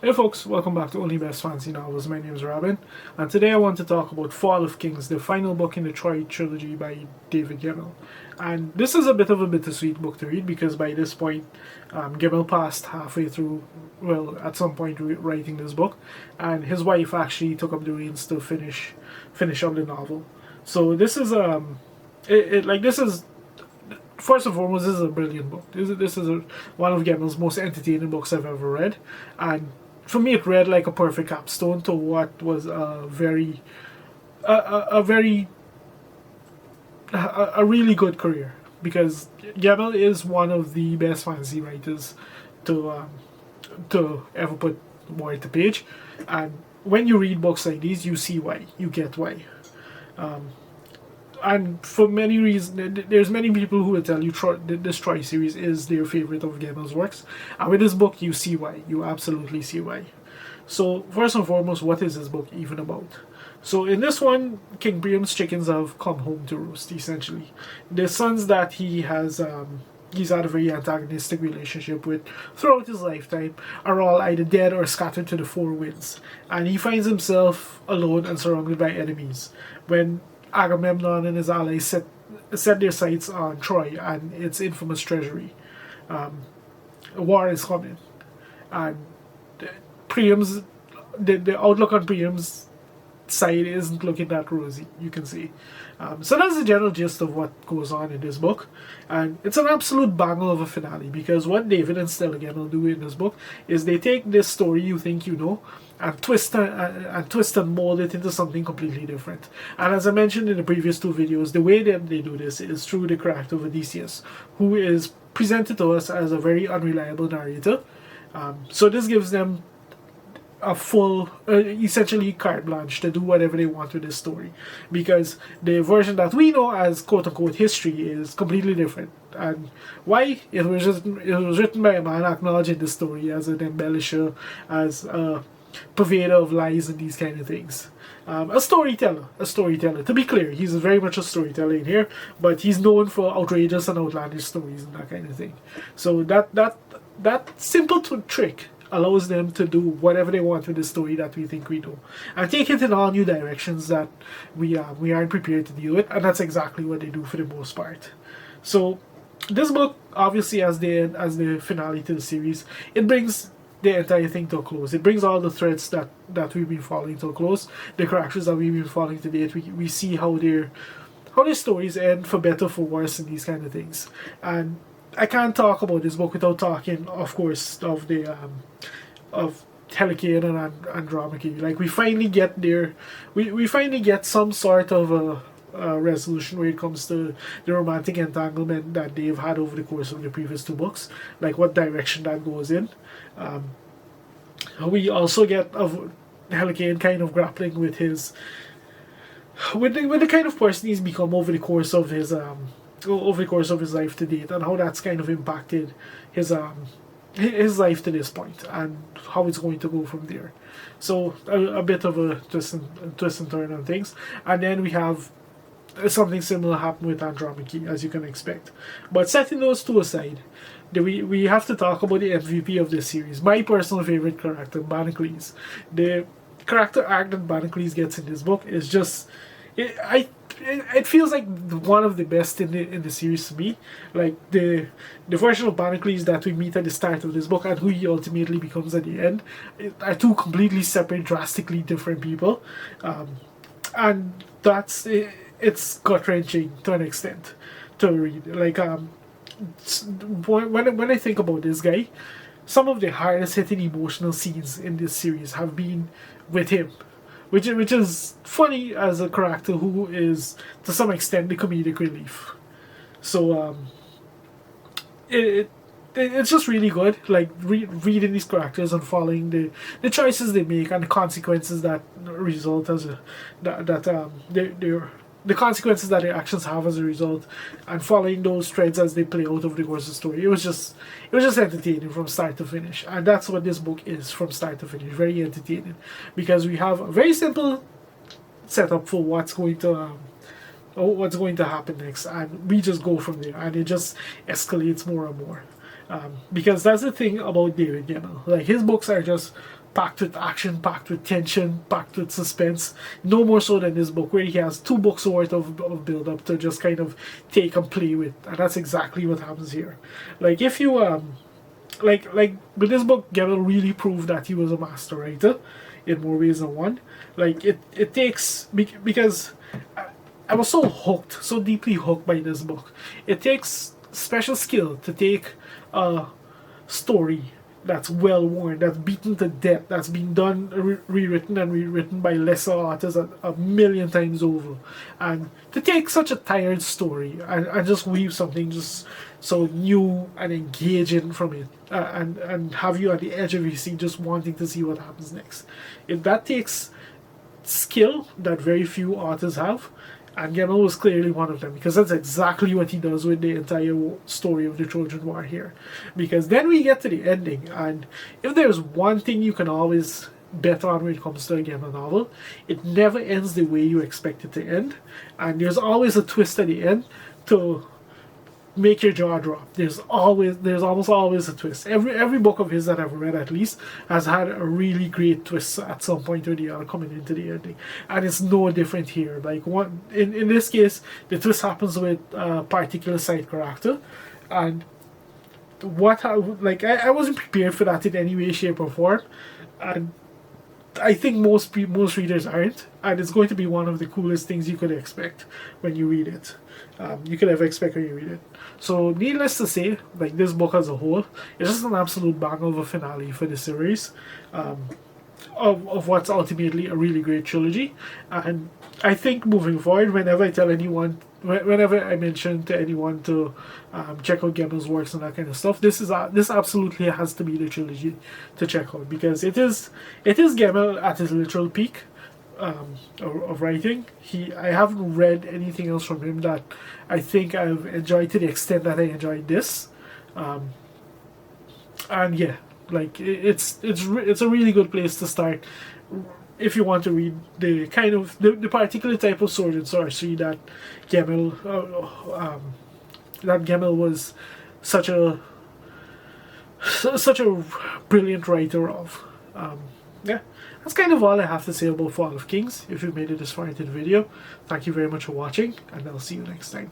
Hey folks, welcome back to Only Best Fancy Novels. My name is Robin, and today I want to talk about Fall of Kings, the final book in the trilogy by David Gemmell. And this is a bit of a bittersweet book to read because by this point, Gemmell passed halfway through, well, at some point writing this book, and his wife actually took up the reins to finish up the novel. So this is this is first and foremost, this is a brilliant book. This is one of Gemmell's most entertaining books I've ever read, and for me, it read like a perfect capstone to what was a really good career. Because Gemmell is one of the best fantasy writers to ever put word to page, and when you read books like these, you see why, you get why. And for many reasons, there's many people who will tell you this Troy series is their favorite of Gemmell's works. And with this book, you see why. You absolutely see why. So, first and foremost, what is this book even about? So, in this one, King Priam's chickens have come home to roost, essentially. The sons that he's had a very antagonistic relationship with throughout his lifetime are all either dead or scattered to the four winds. And he finds himself alone and surrounded by enemies. When Agamemnon and his allies set their sights on Troy and its infamous treasury. War is coming, and the outlook on Priam's side isn't looking that rosy, you can see. So that's the general gist of what goes on in this book, and it's an absolute banger of a finale because what David and Stella Gemmell do in this book is they take this story you think you know and twist and mold it into something completely different. And as I mentioned in the previous two videos, the way that they do this is through the character of Odysseus, who is presented to us as a very unreliable narrator. So this gives them a full, essentially carte blanche to do whatever they want with this story, because the version that we know as quote-unquote history is completely different. And why? It was written by a man acknowledging the story as an embellisher, as a purveyor of lies and these kind of things. A storyteller. To be clear, he's very much a storyteller in here, but he's known for outrageous and outlandish stories and that kind of thing. So that simple trick allows them to do whatever they want with the story that we think we do, and take it in all new directions that we aren't prepared to deal with, and that's exactly what they do for the most part. So this book, obviously, as the finale to the series, it brings the entire thing to a close. It brings all the threads that we've been following to a close, the characters that we've been following to date. We see how their stories end, for better, for worse, and these kind of things. And I can't talk about this book without talking, of course, of the of Helicane and Andromache. Like, we finally get there. We finally get some sort of a resolution when it comes to the romantic entanglement that they've had over the course of the previous two books, like what direction that goes in. We also get of Helicane kind of grappling with his with the kind of person he's become over the course of his life to date, and how that's kind of impacted his life to this point, and how it's going to go from there. So a bit of a twist and turn on things, and then we have something similar happen with Andromache, as you can expect. But setting those two aside, we have to talk about the MVP of this series, my personal favorite character, Barnacles. The character arc that Barnacles gets in this book is just, it feels like one of the best in the series to me. Like the version of Barnacles that we meet at the start of this book and who he ultimately becomes at the end are two completely separate, drastically different people, and that's it. It's gut-wrenching to an extent to read. Like, when I think about this guy, some of the hardest hitting emotional scenes in this series have been with him, which is funny as a character who is to some extent the comedic relief. So it's just really good, like reading these characters and following the choices they make and the consequences that result as the consequences that their actions have as a result, and following those threads as they play out over the course of the story. It was just entertaining from start to finish, and that's what this book is from start to finish. Very entertaining, because we have a very simple setup for what's going to happen next, and we just go from there, and it just escalates more and more. Because that's the thing about David Gemmell. Like, his books are just packed with action, packed with tension, packed with suspense. No more so than this book, where he has 2 books worth of build up to just kind of take and play with, and that's exactly what happens here. Like if you like with this book, Gemmell really proved that he was a master writer in more ways than one. Like it takes, because I was so hooked, so deeply hooked by this book. It takes special skill to take a story that's well worn, that's beaten to death, that's been done, rewritten and rewritten by lesser artists a million times over, and to take such a tired story and just weave something just so new and engaging from it, and have you at the edge of your seat just wanting to see what happens next. That takes skill that very few artists have, and Gemmell was clearly one of them, because that's exactly what he does with the entire story of the Trojan War here. Because then we get to the ending, and if there's one thing you can always bet on when it comes to a Gemmell novel, it never ends the way you expect it to end, and there's always a twist at the end to make your jaw drop. There's almost always a twist. Every book of his that I've read, at least, has had a really great twist at some point or the other coming into the ending, and it's no different here. Like one in this case, the twist happens with a particular side character, and I wasn't prepared for that in any way, shape, or form, and I think most readers aren't, and it's going to be one of the coolest things you could expect when you read it. You could ever expect when you read it. So needless to say, like, this book as a whole, it's just an absolute bang of a finale for the series, of what's ultimately a really great trilogy. And I think moving forward, whenever I mention to anyone to check out Gemmell's works and that kind of stuff, this absolutely has to be the trilogy to check out, because it is Gemmell at his literal peak of writing. I haven't read anything else from him that I think I've enjoyed to the extent that I enjoyed this, and yeah, like it's a really good place to start if you want to read the kind of the particular type of sword and sorcery that Gemmell was such a brilliant writer of. Yeah, that's kind of all I have to say about Fall of Kings. If you've made it this far into the video, thank you very much for watching, and I'll see you next time.